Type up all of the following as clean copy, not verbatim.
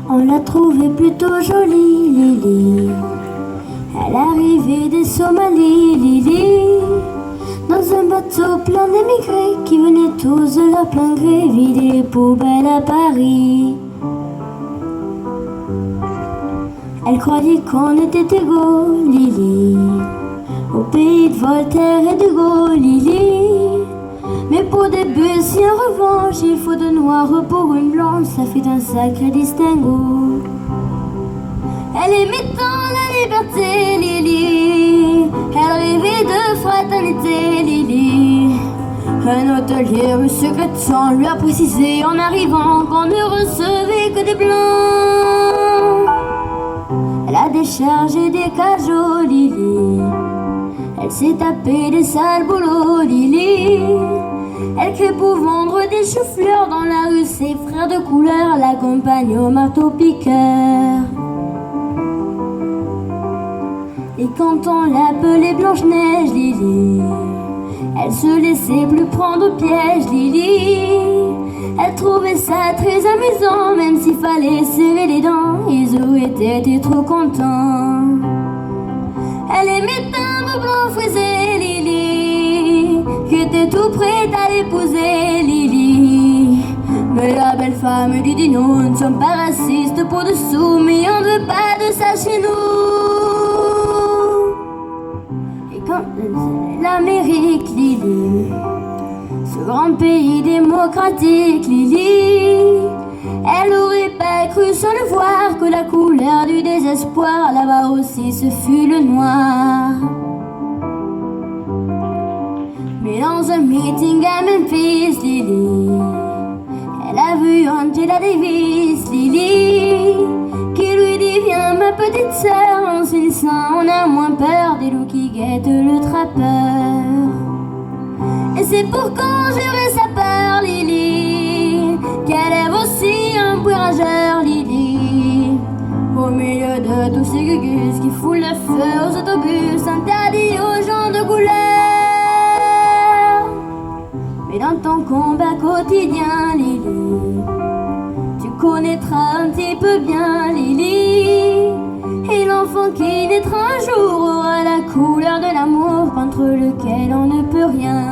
On l'a trouvée plutôt jolie, Lily, à l'arrivée des Somalis, Lily, dans un bateau plein d'émigrés qui venaient tous de leur plein gré vider les poubelles à Paris. Elle croyait qu'on était égaux, Lily, au pays de Voltaire et de Gaulle, Lily. Mais pour Debussy, en revanche, il faut de noir pour une blanche, ça fait un sacré distinguo. Elle aimait tant la liberté, Lily, elle rêvait de fraternité, Lily. Un hôtelier rue Secret-Sang lui a précisé en arrivant qu'on ne recevait que des blancs. Elle a déchargé des cajots, Lily, elle s'est tapée des sales boulots, Lily. Elle crée pour vendre des choux-fleurs dans la rue, ses frères de couleur l'accompagnent au marteau-piqueur. Et quand on l'appelait Blanche-Neige, Lily, elle se laissait plus prendre au piège, Lily. Elle trouvait ça très amusant, même s'il fallait serrer les dents, Iso était trop content. Elle aimait un beau blanc frisé, Lily, qui était tout prête à l'épouser, Lily. Mais la belle femme lui dit non, nous ne sommes pas racistes pour dessous, mais on ne veut pas de ça chez nous. Et quand l'Amérique, Lily, ce grand pays démocratique, Lily, elle aurait pas cru sans le voir que la couleur du désespoir là-bas aussi ce fut le noir. Mais dans un meeting à Memphis, Lily, elle a vu Angela Davis, Lily, qui lui dit viens ma petite sœur, en se laissant on a moins peur des loups qui guettent le trappeur. Et c'est pour conjurer sa peur, Lily, qu'elle lève aussi un bruit rageur, Lily, au milieu de tous ces gugus qui foulent le feu aux autobus interdits aux gens de couleur. Mais dans ton combat quotidien, Lily, tu connaîtras un petit peu bien, Lily, et l'enfant qui naîtra un jour aura la couleur de l'amour contre lequel on ne peut rien.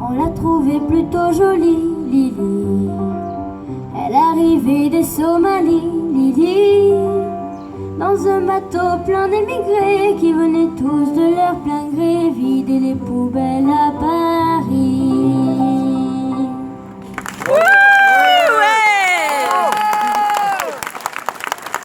On l'a trouvée plutôt jolie, Lily, à l'arrivée des Somalis, Lily, dans un bateau plein d'émigrés qui venaient tous de leur plein gré vider les poubelles